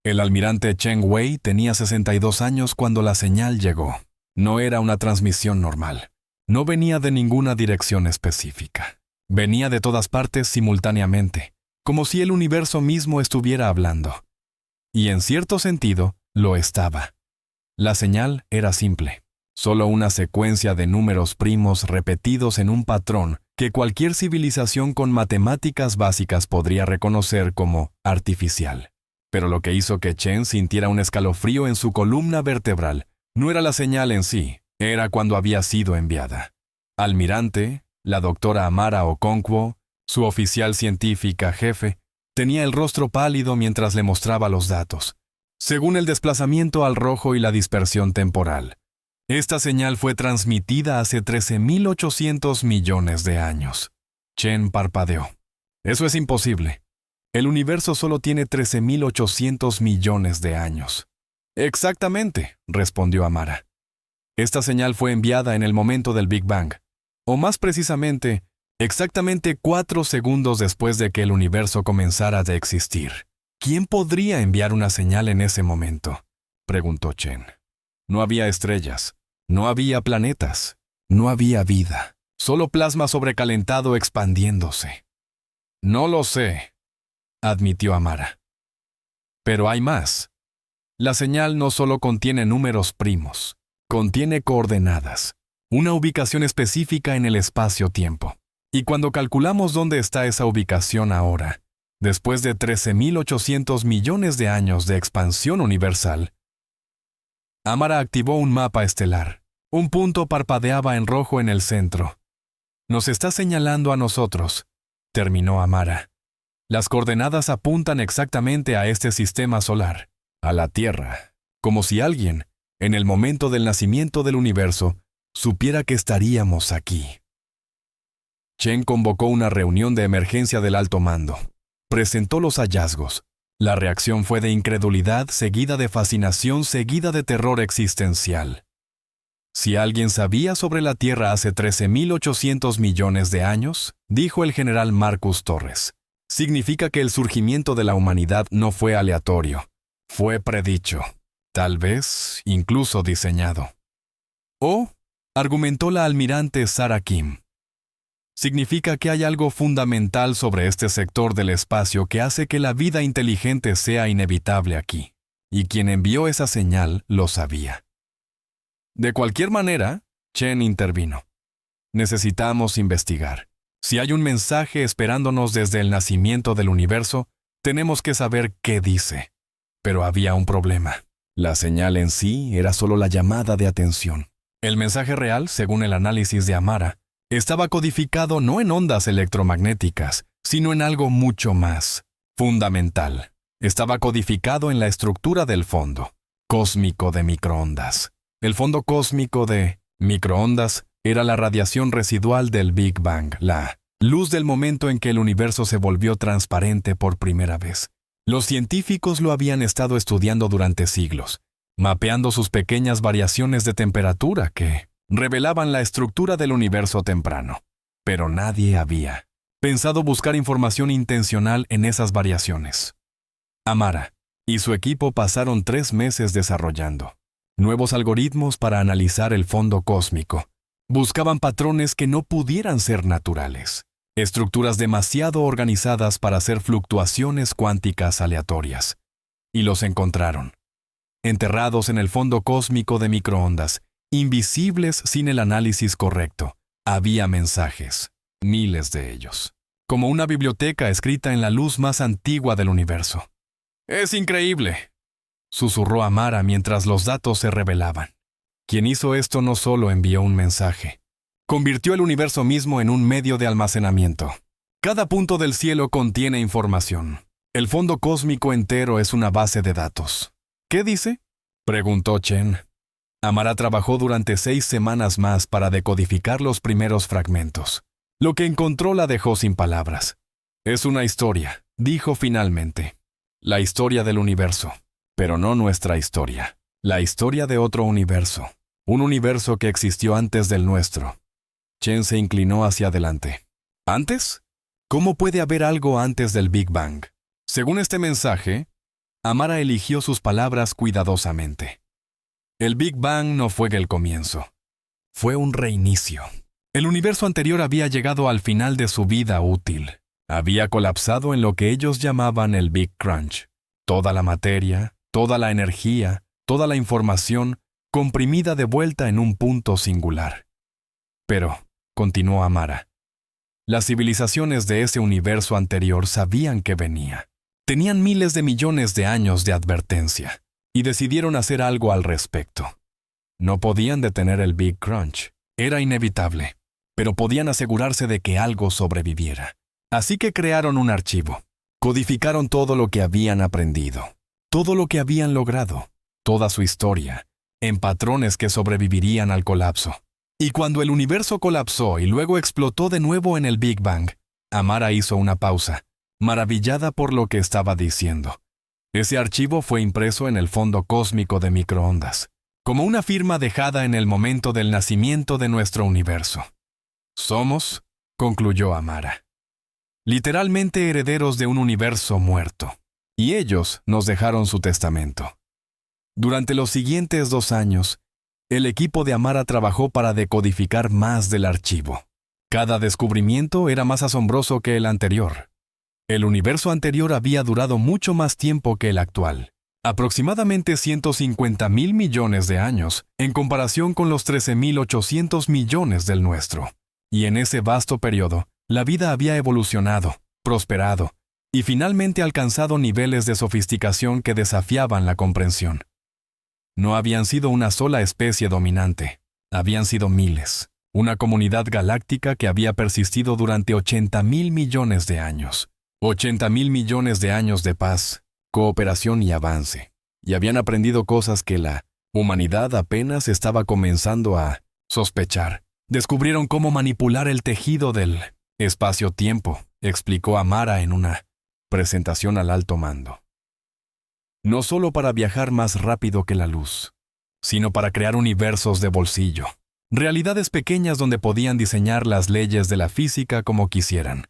El almirante Chen Wei tenía 62 años cuando la señal llegó. No era una transmisión normal. No venía de ninguna dirección específica. Venía de todas partes simultáneamente, como si el universo mismo estuviera hablando. Y en cierto sentido, lo estaba. La señal era simple. Solo una secuencia de números primos repetidos en un patrón que cualquier civilización con matemáticas básicas podría reconocer como artificial. Pero lo que hizo que Chen sintiera un escalofrío en su columna vertebral no era la señal en sí, era cuando había sido enviada. Almirante, la doctora Amara Okonkwo, su oficial científica jefe, tenía el rostro pálido mientras le mostraba los datos. Según el desplazamiento al rojo y la dispersión temporal, esta señal fue transmitida hace 13.800 millones de años. Chen parpadeó. Eso es imposible. El universo solo tiene 13.800 millones de años. Exactamente, respondió Amara. Esta señal fue enviada en el momento del Big Bang, o más precisamente, exactamente 4 segundos después de que el universo comenzara a existir. ¿Quién podría enviar una señal en ese momento?, preguntó Chen. No había estrellas, no había planetas, no había vida, solo plasma sobrecalentado expandiéndose. No lo sé, admitió Amara. Pero hay más. La señal no solo contiene números primos, contiene coordenadas, una ubicación específica en el espacio-tiempo. Y cuando calculamos dónde está esa ubicación ahora, después de 13.800 millones de años de expansión universal, Amara activó un mapa estelar. Un punto parpadeaba en rojo en el centro. Nos está señalando a nosotros, terminó Amara. Las coordenadas apuntan exactamente a este sistema solar, a la Tierra, como si alguien, en el momento del nacimiento del universo, supiera que estaríamos aquí. Chen convocó una reunión de emergencia del alto mando. Presentó los hallazgos. La reacción fue de incredulidad, seguida de fascinación, seguida de terror existencial. Si alguien sabía sobre la Tierra hace 13.800 millones de años, dijo el general Marcus Torres, significa que el surgimiento de la humanidad no fue aleatorio. Fue predicho, tal vez incluso diseñado. O, argumentó la almirante Sarah Kim, significa que hay algo fundamental sobre este sector del espacio que hace que la vida inteligente sea inevitable aquí. Y quien envió esa señal lo sabía. De cualquier manera, Chen intervino. Necesitamos investigar. Si hay un mensaje esperándonos desde el nacimiento del universo, tenemos que saber qué dice. Pero había un problema. La señal en sí era solo la llamada de atención. El mensaje real, según el análisis de Amara, estaba codificado no en ondas electromagnéticas, sino en algo mucho más fundamental. Estaba codificado en la estructura del fondo cósmico de microondas. El fondo cósmico de microondas era la radiación residual del Big Bang, la luz del momento en que el universo se volvió transparente por primera vez. Los científicos lo habían estado estudiando durante siglos, mapeando sus pequeñas variaciones de temperatura que revelaban la estructura del universo temprano. Pero nadie había pensado buscar información intencional en esas variaciones. Amara y su equipo pasaron 3 meses desarrollando nuevos algoritmos para analizar el fondo cósmico. Buscaban patrones que no pudieran ser naturales, estructuras demasiado organizadas para hacer fluctuaciones cuánticas aleatorias. Y los encontraron. Enterrados en el fondo cósmico de microondas, invisibles sin el análisis correcto, había mensajes, miles de ellos, como una biblioteca escrita en la luz más antigua del universo. ¡Es increíble!, susurró Amara mientras los datos se revelaban. Quien hizo esto no solo envió un mensaje, convirtió el universo mismo en un medio de almacenamiento. Cada punto del cielo contiene información. El fondo cósmico entero es una base de datos. ¿Qué dice?, preguntó Chen. Amara trabajó durante 6 semanas más para decodificar los primeros fragmentos. Lo que encontró la dejó sin palabras. Es una historia, dijo finalmente. La historia del universo. Pero no nuestra historia. La historia de otro universo. Un universo que existió antes del nuestro. Chen se inclinó hacia adelante. ¿Antes? ¿Cómo puede haber algo antes del Big Bang? Según este mensaje, Amara eligió sus palabras cuidadosamente. El Big Bang no fue el comienzo. Fue un reinicio. El universo anterior había llegado al final de su vida útil. Había colapsado en lo que ellos llamaban el Big Crunch. Toda la materia, toda la energía, toda la información, comprimida de vuelta en un punto singular. Pero, continuó Amara, las civilizaciones de ese universo anterior sabían que venía. Tenían miles de millones de años de advertencia, y decidieron hacer algo al respecto. No podían detener el Big Crunch. Era inevitable, pero podían asegurarse de que algo sobreviviera. Así que crearon un archivo. Codificaron todo lo que habían aprendido, todo lo que habían logrado, toda su historia, en patrones que sobrevivirían al colapso. Y cuando el universo colapsó y luego explotó de nuevo en el Big Bang, Amara hizo una pausa, maravillada por lo que estaba diciendo. Ese archivo fue impreso en el fondo cósmico de microondas, como una firma dejada en el momento del nacimiento de nuestro universo. Somos, concluyó Amara, literalmente herederos de un universo muerto, y ellos nos dejaron su testamento. Durante los siguientes 2 años, el equipo de Amara trabajó para decodificar más del archivo. Cada descubrimiento era más asombroso que el anterior. El universo anterior había durado mucho más tiempo que el actual, aproximadamente 150,000 millones de años, en comparación con los 13,800 millones del nuestro. Y en ese vasto periodo, la vida había evolucionado, prosperado, y finalmente alcanzado niveles de sofisticación que desafiaban la comprensión. No habían sido una sola especie dominante, habían sido miles, una comunidad galáctica que había persistido durante 80,000 millones de años. 80,000 millones de años de paz, cooperación y avance, y habían aprendido cosas que la humanidad apenas estaba comenzando a sospechar. Descubrieron cómo manipular el tejido del espacio-tiempo, explicó Amara en una presentación al alto mando. No solo para viajar más rápido que la luz, sino para crear universos de bolsillo, realidades pequeñas donde podían diseñar las leyes de la física como quisieran.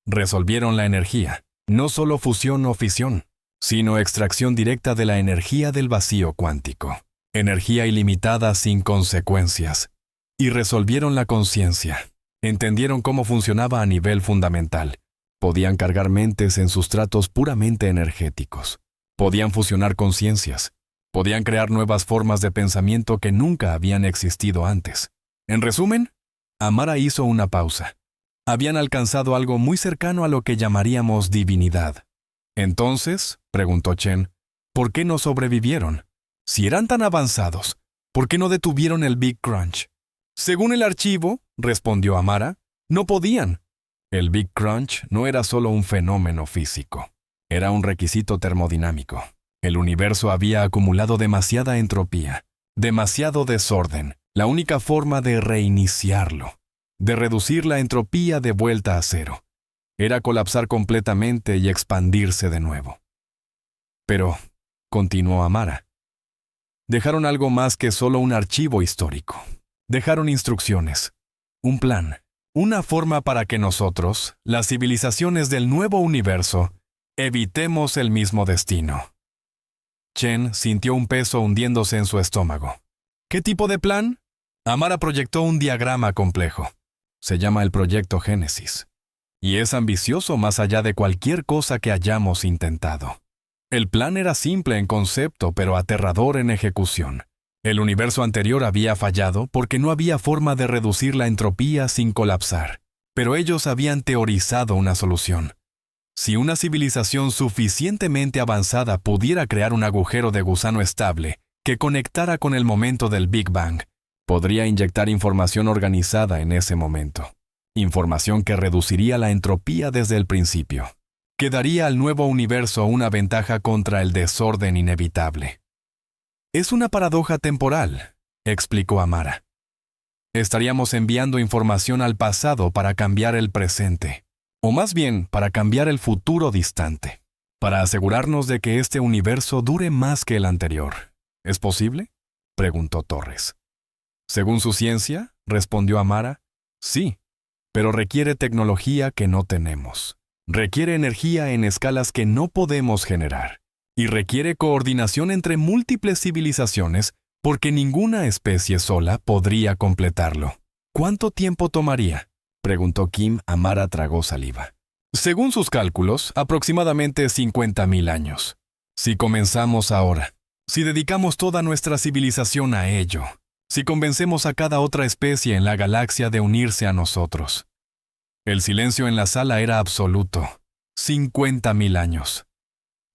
Resolvieron la energía, no solo fusión o fisión, sino extracción directa de la energía del vacío cuántico, energía ilimitada sin consecuencias. Y resolvieron la conciencia, entendieron cómo funcionaba a nivel fundamental, podían cargar mentes en sustratos puramente energéticos. Podían fusionar conciencias, podían crear nuevas formas de pensamiento que nunca habían existido antes. En resumen, Amara hizo una pausa. Habían alcanzado algo muy cercano a lo que llamaríamos divinidad. Entonces, preguntó Chen, ¿por qué no sobrevivieron? Si eran tan avanzados, ¿por qué no detuvieron el Big Crunch? Según el archivo, respondió Amara, no podían. El Big Crunch no era solo un fenómeno físico. Era un requisito termodinámico. El universo había acumulado demasiada entropía, demasiado desorden. La única forma de reiniciarlo, de reducir la entropía de vuelta a cero, era colapsar completamente y expandirse de nuevo. Pero, continuó Amara, dejaron algo más que solo un archivo histórico. Dejaron instrucciones, un plan, una forma para que nosotros, las civilizaciones del nuevo universo, evitemos el mismo destino. Chen sintió un peso hundiéndose en su estómago. ¿Qué tipo de plan? Amara proyectó un diagrama complejo. Se llama el Proyecto Génesis. Y es ambicioso más allá de cualquier cosa que hayamos intentado. El plan era simple en concepto, pero aterrador en ejecución. El universo anterior había fallado porque no había forma de reducir la entropía sin colapsar. Pero ellos habían teorizado una solución. Si una civilización suficientemente avanzada pudiera crear un agujero de gusano estable que conectara con el momento del Big Bang, podría inyectar información organizada en ese momento. Información que reduciría la entropía desde el principio, que daría al nuevo universo una ventaja contra el desorden inevitable. Es una paradoja temporal, explicó Amara. Estaríamos enviando información al pasado para cambiar el presente, o más bien para cambiar el futuro distante, para asegurarnos de que este universo dure más que el anterior. ¿Es posible?, preguntó Torres. Según su ciencia, respondió Amara, sí, pero requiere tecnología que no tenemos. Requiere energía en escalas que no podemos generar. y requiere coordinación entre múltiples civilizaciones porque ninguna especie sola podría completarlo. ¿Cuánto tiempo tomaría?, preguntó Kim. Amara tragó saliva. Según sus cálculos, aproximadamente 50.000 años. Si comenzamos ahora, si dedicamos toda nuestra civilización a ello, si convencemos a cada otra especie en la galaxia de unirse a nosotros. El silencio en la sala era absoluto. 50.000 años.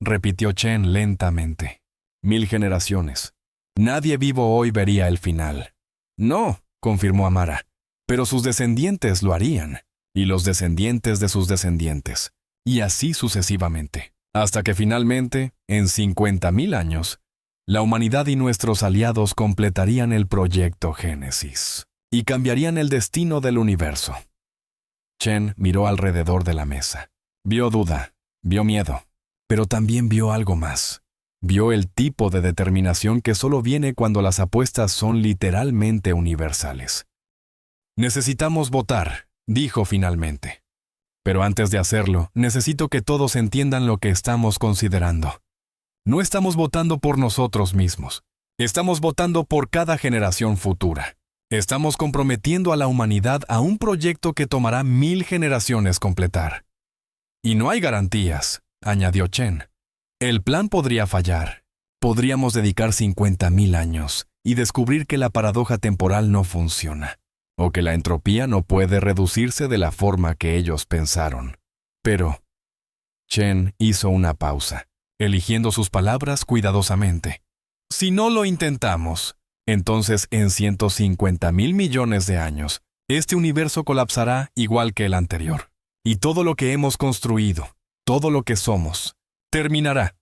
Repitió Chen lentamente. 1000 generaciones. Nadie vivo hoy vería el final. No, confirmó Amara, pero sus descendientes lo harían, y los descendientes de sus descendientes, y así sucesivamente, hasta que finalmente, en 50.000 años, la humanidad y nuestros aliados completarían el proyecto Génesis, y cambiarían el destino del universo. Chen miró alrededor de la mesa. Vio duda, vio miedo, pero también vio algo más. Vio el tipo de determinación que solo viene cuando las apuestas son literalmente universales. Necesitamos votar, dijo finalmente. Pero antes de hacerlo, necesito que todos entiendan lo que estamos considerando. No estamos votando por nosotros mismos. Estamos votando por cada generación futura. Estamos comprometiendo a la humanidad a un proyecto que tomará 1000 generaciones completar. Y no hay garantías, añadió Chen. El plan podría fallar. Podríamos dedicar 50.000 años y descubrir que la paradoja temporal no funciona, o que la entropía no puede reducirse de la forma que ellos pensaron. Pero Chen hizo una pausa, eligiendo sus palabras cuidadosamente. Si no lo intentamos, entonces en 150.000 millones de años, este universo colapsará igual que el anterior. Y todo lo que hemos construido, todo lo que somos, terminará.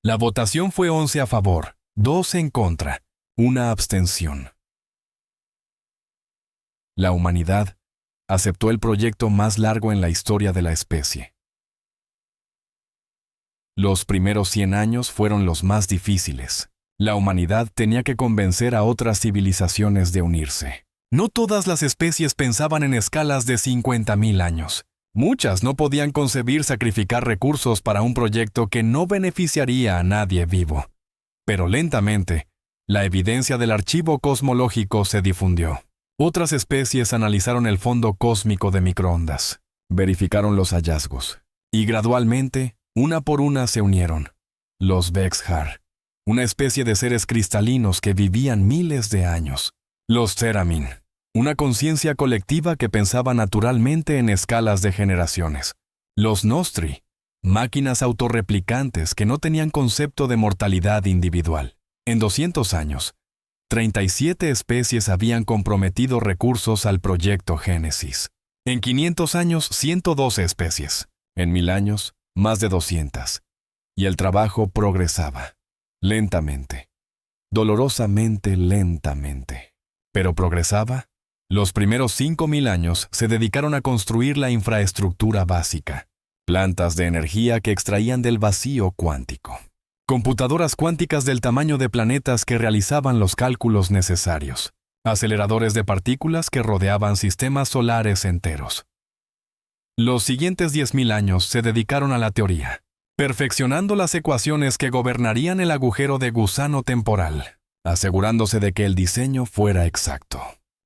La votación fue 11 a favor, 2 en contra, 1 abstención. La humanidad aceptó el proyecto más largo en la historia de la especie. Los primeros 100 años fueron los más difíciles. La humanidad tenía que convencer a otras civilizaciones de unirse. No todas las especies pensaban en escalas de 50.000 años. Muchas no podían concebir sacrificar recursos para un proyecto que no beneficiaría a nadie vivo. Pero lentamente, la evidencia del archivo cosmológico se difundió. Otras especies analizaron el fondo cósmico de microondas, verificaron los hallazgos, y gradualmente, una por una se unieron. Los Bexar, una especie de seres cristalinos que vivían miles de años. Los Theramin, una conciencia colectiva que pensaba naturalmente en escalas de generaciones. Los Nostri, máquinas autorreplicantes que no tenían concepto de mortalidad individual. En 200 años, 37 especies habían comprometido recursos al proyecto Génesis. En 500 años, 112 especies. En 1000 años, más de 200. Y el trabajo progresaba. Lentamente. Dolorosamente lentamente. Pero progresaba. Los primeros 5.000 años se dedicaron a construir la infraestructura básica. Plantas de energía que extraían del vacío cuántico. Computadoras cuánticas del tamaño de planetas que realizaban los cálculos necesarios. Aceleradores de partículas que rodeaban sistemas solares enteros. Los siguientes 10.000 años se dedicaron a la teoría, perfeccionando las ecuaciones que gobernarían el agujero de gusano temporal, asegurándose de que el diseño fuera exacto,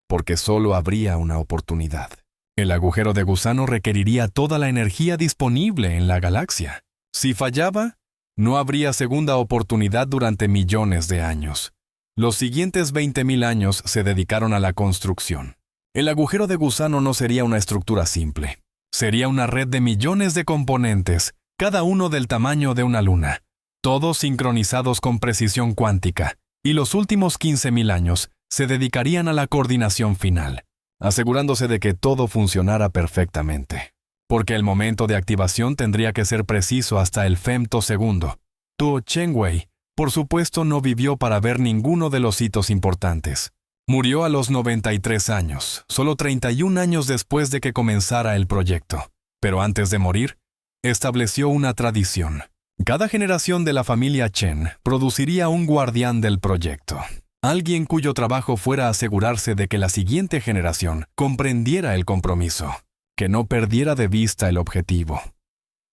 porque solo habría una oportunidad. El agujero de gusano requeriría toda la energía disponible en la galaxia. Si fallaba, no habría segunda oportunidad durante millones de años. Los siguientes 20.000 años se dedicaron a la construcción. El agujero de gusano no sería una estructura simple. Sería una red de millones de componentes, cada uno del tamaño de una luna, todos sincronizados con precisión cuántica, y los últimos 15.000 años se dedicarían a la coordinación final, asegurándose de que todo funcionara perfectamente. Porque el momento de activación tendría que ser preciso hasta el femtosegundo. Tu Cheng-Wei, por supuesto, no vivió para ver ninguno de los hitos importantes. Murió a los 93 años, solo 31 años después de que comenzara el proyecto. Pero antes de morir, estableció una tradición. Cada generación de la familia Chen produciría un guardián del proyecto. Alguien cuyo trabajo fuera asegurarse de que la siguiente generación comprendiera el compromiso, que no perdiera de vista el objetivo.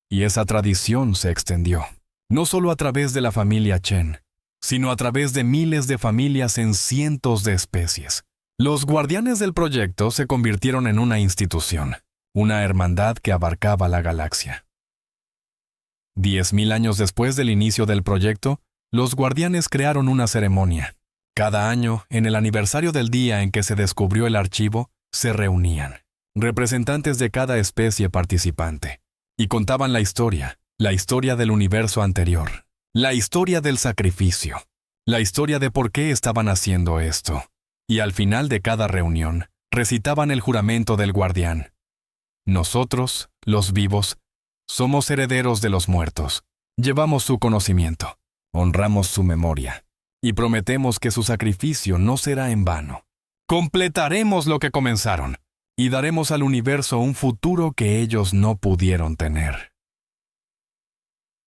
Y esa tradición se extendió. no solo a través de la familia Chen, sino a través de miles de familias en cientos de especies. Los guardianes del proyecto se convirtieron en una institución, una hermandad que abarcaba la galaxia. 10.000 años después del inicio del proyecto, los guardianes crearon una ceremonia. Cada año, en el aniversario del día en que se descubrió el archivo, se reunían representantes de cada especie participante y contaban la historia del universo anterior, la historia del sacrificio, la historia de por qué estaban haciendo esto. Y al final de cada reunión, recitaban el juramento del guardián. Nosotros, los vivos, somos herederos de los muertos. Llevamos su conocimiento, honramos su memoria y prometemos que su sacrificio no será en vano. Completaremos lo que comenzaron y daremos al universo un futuro que ellos no pudieron tener.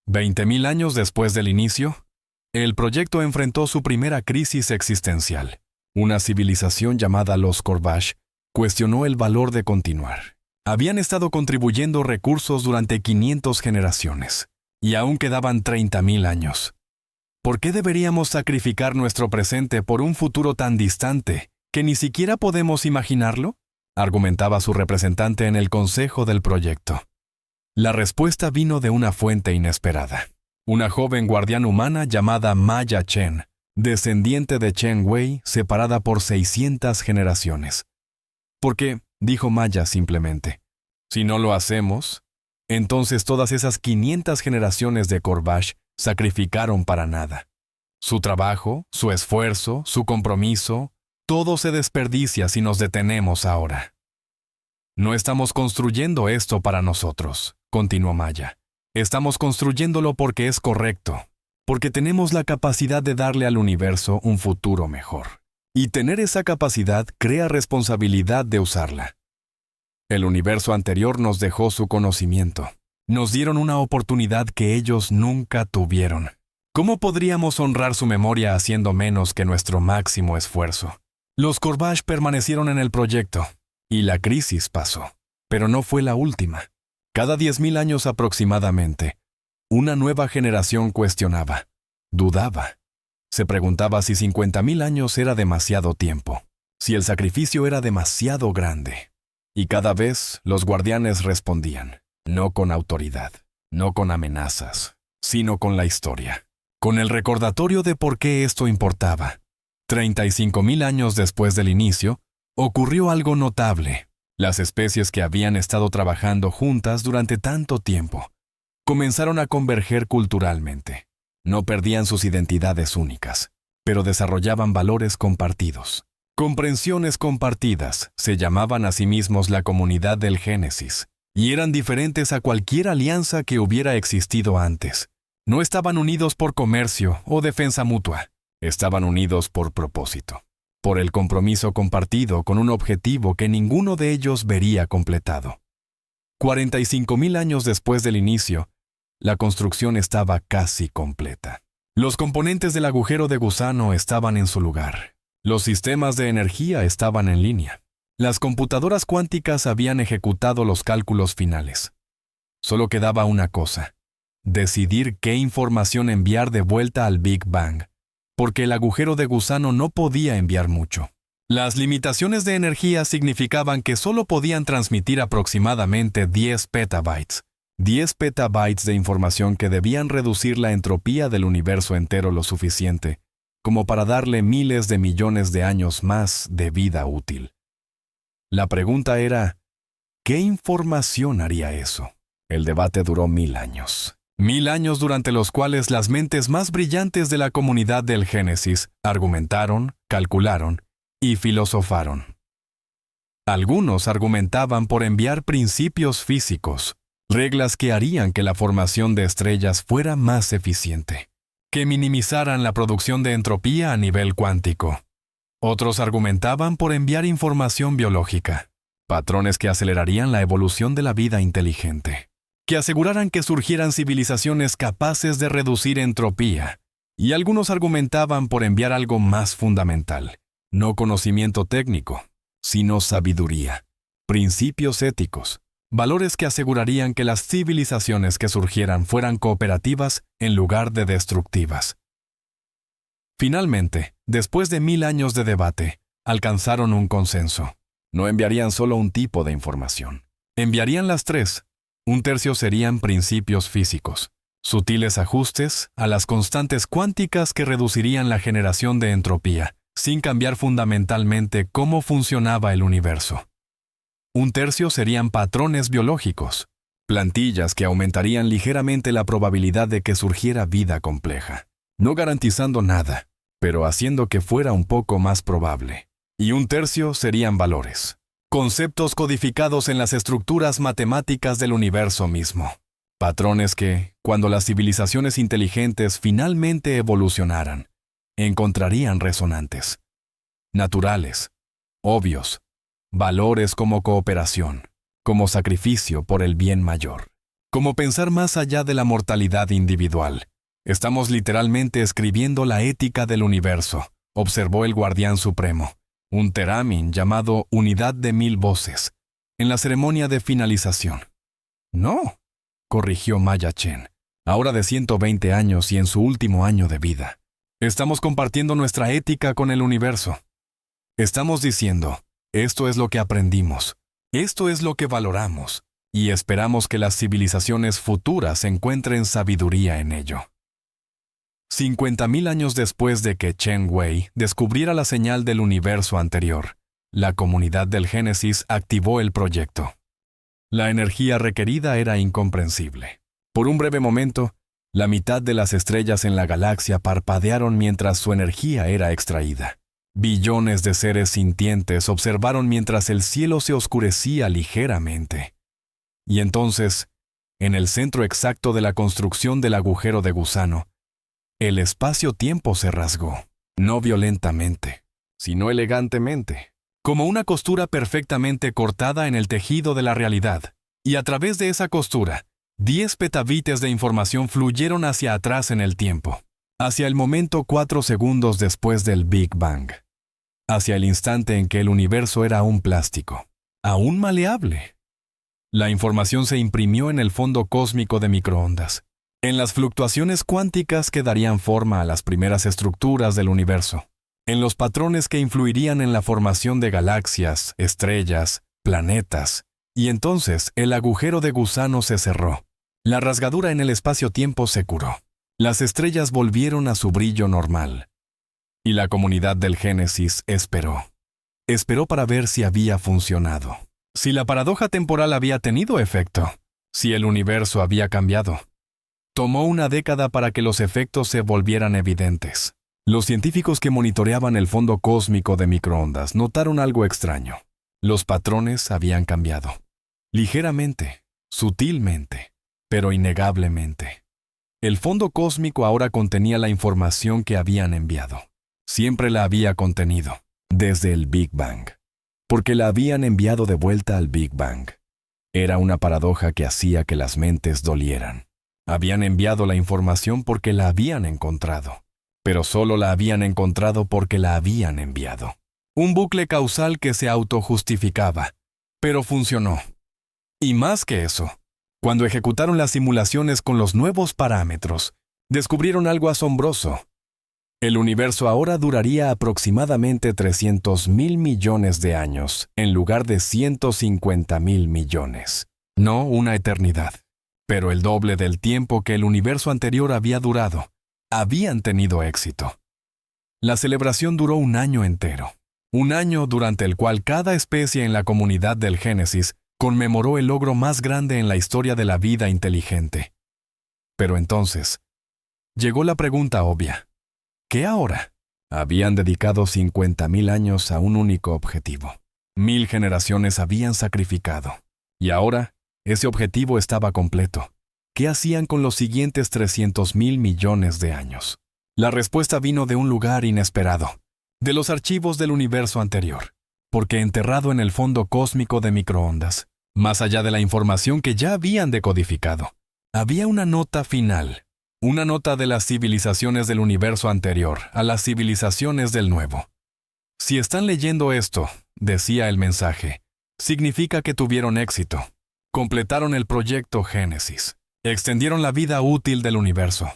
20.000 años después del inicio, el proyecto enfrentó su primera crisis existencial. Una civilización llamada los Corvash cuestionó el valor de continuar. Habían estado contribuyendo recursos durante 500 generaciones, y aún quedaban 30.000 años. ¿Por qué deberíamos sacrificar nuestro presente por un futuro tan distante que ni siquiera podemos imaginarlo?, argumentaba su representante en el consejo del proyecto. La respuesta vino de una fuente inesperada. Una joven guardián humana llamada Maya Chen, descendiente de Chen Wei, separada por 600 generaciones. Porque, dijo Maya simplemente, si no lo hacemos, entonces todas esas 500 generaciones de Corvash sacrificaron para nada. Su trabajo, su esfuerzo, su compromiso, todo se desperdicia si nos detenemos ahora. No estamos construyendo esto para nosotros, continuó Maya. Estamos construyéndolo porque es correcto, porque tenemos la capacidad de darle al universo un futuro mejor. Y tener esa capacidad crea responsabilidad de usarla. El universo anterior nos dejó su conocimiento. Nos dieron una oportunidad que ellos nunca tuvieron. ¿Cómo podríamos honrar su memoria haciendo menos que nuestro máximo esfuerzo? Los Corvash permanecieron en el proyecto, y la crisis pasó. Pero no fue la última. Cada 10.000 años aproximadamente, una nueva generación cuestionaba, dudaba. Se preguntaba si 50.000 años era demasiado tiempo, si el sacrificio era demasiado grande. Y cada vez los guardianes respondían, no con autoridad, no con amenazas, sino con la historia, con el recordatorio de por qué esto importaba. 35.000 años después del inicio, ocurrió algo notable. Las especies que habían estado trabajando juntas durante tanto tiempo comenzaron a converger culturalmente. No perdían sus identidades únicas, pero desarrollaban valores compartidos. Comprensiones compartidas se llamaban a sí mismos la comunidad del Génesis, y eran diferentes a cualquier alianza que hubiera existido antes. No estaban unidos por comercio o defensa mutua. Estaban unidos por propósito, por el compromiso compartido con un objetivo que ninguno de ellos vería completado. 45.000 años después del inicio, la construcción estaba casi completa. Los componentes del agujero de gusano estaban en su lugar. Los sistemas de energía estaban en línea. Las computadoras cuánticas habían ejecutado los cálculos finales. Solo quedaba una cosa: decidir qué información enviar de vuelta al Big Bang, porque el agujero de gusano no podía enviar mucho. Las limitaciones de energía significaban que solo podían transmitir aproximadamente 10 petabytes. 10 petabytes de información que debían reducir la entropía del universo entero lo suficiente como para darle miles de millones de años más de vida útil. La pregunta era, ¿qué información haría eso? El debate duró 1.000 años. 1.000 años durante los cuales las mentes más brillantes de la comunidad del Génesis argumentaron, calcularon y filosofaron. Algunos argumentaban por enviar principios físicos, reglas que harían que la formación de estrellas fuera más eficiente, que minimizaran la producción de entropía a nivel cuántico. Otros argumentaban por enviar información biológica, patrones que acelerarían la evolución de la vida inteligente, que aseguraran que surgieran civilizaciones capaces de reducir entropía, y algunos argumentaban por enviar algo más fundamental, no conocimiento técnico, sino sabiduría, principios éticos, valores que asegurarían que las civilizaciones que surgieran fueran cooperativas en lugar de destructivas. Finalmente, después de 1000 años de debate, alcanzaron un consenso. No enviarían solo un tipo de información. Enviarían las tres. Un tercio serían principios físicos, sutiles ajustes a las constantes cuánticas que reducirían la generación de entropía, sin cambiar fundamentalmente cómo funcionaba el universo. Un tercio serían patrones biológicos, plantillas que aumentarían ligeramente la probabilidad de que surgiera vida compleja, no garantizando nada, pero haciendo que fuera un poco más probable. Y un tercio serían valores, conceptos codificados en las estructuras matemáticas del universo mismo. Patrones que, cuando las civilizaciones inteligentes finalmente evolucionaran, encontrarían resonantes. Naturales, obvios, valores como cooperación, como sacrificio por el bien mayor, como pensar más allá de la mortalidad individual. Estamos literalmente escribiendo la ética del universo, observó el guardián supremo, un teramin llamado Unidad de 1000 Voces, en la ceremonia de finalización. No, corrigió Maya Chen, ahora de 120 años y en su último año de vida. Estamos compartiendo nuestra ética con el universo. Estamos diciendo, esto es lo que aprendimos, esto es lo que valoramos, y esperamos que las civilizaciones futuras encuentren sabiduría en ello. 50.000 años después de que Chen Wei descubriera la señal del universo anterior, la comunidad del Génesis activó el proyecto. La energía requerida era incomprensible. Por un breve momento, la mitad de las estrellas en la galaxia parpadearon mientras su energía era extraída. Billones de seres sintientes observaron mientras el cielo se oscurecía ligeramente. Y entonces, en el centro exacto de la construcción del agujero de gusano, el espacio-tiempo se rasgó, no violentamente, sino elegantemente, como una costura perfectamente cortada en el tejido de la realidad. Y a través de esa costura, 10 petabytes de información fluyeron hacia atrás en el tiempo, hacia el momento 4 segundos después del Big Bang, hacia el instante en que el universo era aún plástico, aún maleable. La información se imprimió en el fondo cósmico de microondas, en las fluctuaciones cuánticas que darían forma a las primeras estructuras del universo, en los patrones que influirían en la formación de galaxias, estrellas, planetas, y entonces el agujero de gusano se cerró. La rasgadura en el espacio-tiempo se curó. Las estrellas volvieron a su brillo normal. Y la comunidad del Génesis esperó. Esperó para ver si había funcionado, si la paradoja temporal había tenido efecto, si el universo había cambiado. Tomó una década para que los efectos se volvieran evidentes. Los científicos que monitoreaban el fondo cósmico de microondas notaron algo extraño. Los patrones habían cambiado. Ligeramente, sutilmente, pero innegablemente. El fondo cósmico ahora contenía la información que habían enviado. Siempre la había contenido, desde el Big Bang. Porque la habían enviado de vuelta al Big Bang. Era una paradoja que hacía que las mentes dolieran. Habían enviado la información porque la habían encontrado, pero solo la habían encontrado porque la habían enviado. Un bucle causal que se autojustificaba, pero funcionó. Y más que eso, cuando ejecutaron las simulaciones con los nuevos parámetros, descubrieron algo asombroso. El universo ahora duraría aproximadamente 300.000 millones de años, en lugar de 150.000 millones. No una eternidad, pero el doble del tiempo que el universo anterior había durado. Habían tenido éxito. La celebración duró un año entero. Un año durante el cual cada especie en la comunidad del Génesis conmemoró el logro más grande en la historia de la vida inteligente. Pero entonces, llegó la pregunta obvia. ¿Qué ahora? Habían dedicado 50.000 años a un único objetivo. 1000 generaciones habían sacrificado. Y ahora, ese objetivo estaba completo. ¿Qué hacían con los siguientes 300.000 millones de años? La respuesta vino de un lugar inesperado, de los archivos del universo anterior, porque enterrado en el fondo cósmico de microondas, más allá de la información que ya habían decodificado, había una nota final, una nota de las civilizaciones del universo anterior a las civilizaciones del nuevo. Si están leyendo esto, decía el mensaje, significa que tuvieron éxito. Completaron el proyecto Génesis, extendieron la vida útil del universo,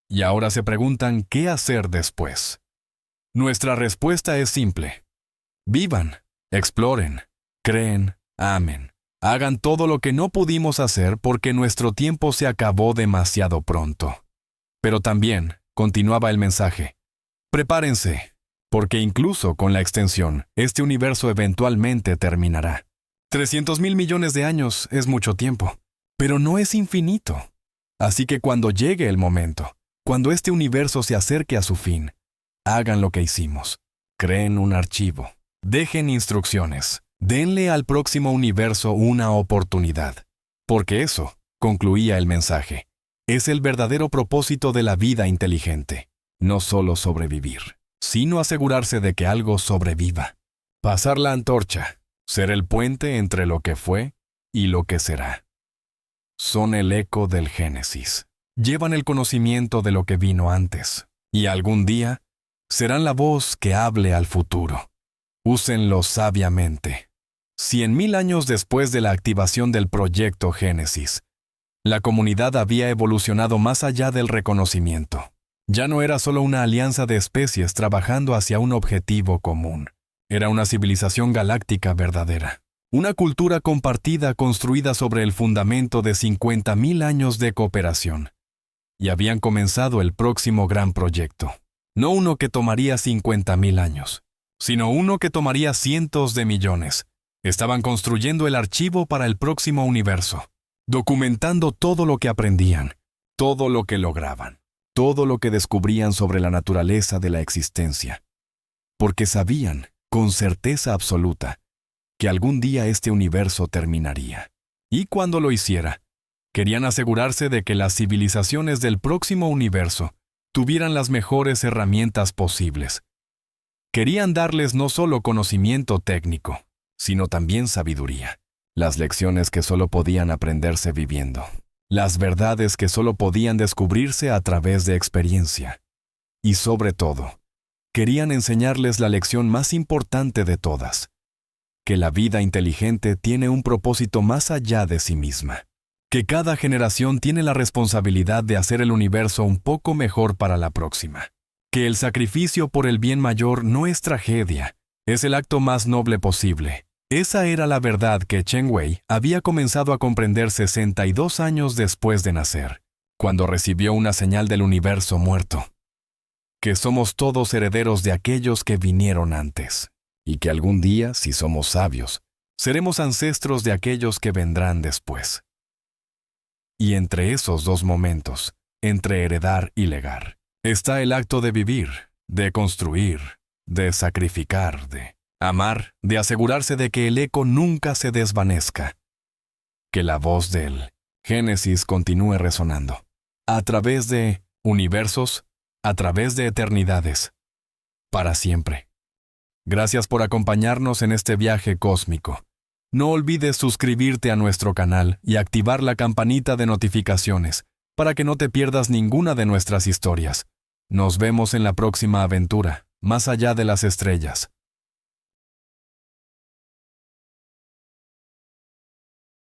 y ahora se preguntan qué hacer después. Nuestra respuesta es simple. Vivan, exploren, creen, amen. Hagan todo lo que no pudimos hacer porque nuestro tiempo se acabó demasiado pronto. Pero también, continuaba el mensaje, prepárense, porque incluso con la extensión, este universo eventualmente terminará. 300,000 millones de años es mucho tiempo, pero no es infinito. Así que cuando llegue el momento, cuando este universo se acerque a su fin, hagan lo que hicimos. Creen un archivo, dejen instrucciones, denle al próximo universo una oportunidad. Porque eso, concluía el mensaje, es el verdadero propósito de la vida inteligente. No solo sobrevivir, sino asegurarse de que algo sobreviva. Pasar la antorcha, ser el puente entre lo que fue y lo que será. Son el eco del Génesis. Llevan el conocimiento de lo que vino antes, y algún día serán la voz que hable al futuro. Úsenlo sabiamente. 100,000 años después de la activación del proyecto Génesis, la comunidad había evolucionado más allá del reconocimiento. Ya no era solo una alianza de especies trabajando hacia un objetivo común. Era una civilización galáctica verdadera. Una cultura compartida construida sobre el fundamento de 50,000 años de cooperación. Y habían comenzado el próximo gran proyecto. No uno que tomaría 50,000 años, sino uno que tomaría cientos de millones. Estaban construyendo el archivo para el próximo universo, documentando todo lo que aprendían, todo lo que lograban, todo lo que descubrían sobre la naturaleza de la existencia. Porque sabían, con certeza absoluta, que algún día este universo terminaría. Y cuando lo hiciera, querían asegurarse de que las civilizaciones del próximo universo tuvieran las mejores herramientas posibles. Querían darles no solo conocimiento técnico, sino también sabiduría. Las lecciones que solo podían aprenderse viviendo. Las verdades que solo podían descubrirse a través de experiencia. Y sobre todo, querían enseñarles la lección más importante de todas, que la vida inteligente tiene un propósito más allá de sí misma, que cada generación tiene la responsabilidad de hacer el universo un poco mejor para la próxima, que el sacrificio por el bien mayor no es tragedia, es el acto más noble posible. Esa era la verdad que Cheng Wei había comenzado a comprender 62 años después de nacer, cuando recibió una señal del universo muerto, que somos todos herederos de aquellos que vinieron antes. Y que algún día, si somos sabios, seremos ancestros de aquellos que vendrán después. Y entre esos dos momentos, entre heredar y legar, está el acto de vivir, de construir, de sacrificar, de amar, de asegurarse de que el eco nunca se desvanezca, que la voz del Génesis continúe resonando, a través de universos, a través de eternidades, para siempre. Gracias por acompañarnos en este viaje cósmico. No olvides suscribirte a nuestro canal y activar la campanita de notificaciones para que no te pierdas ninguna de nuestras historias. Nos vemos en la próxima aventura, más allá de las estrellas.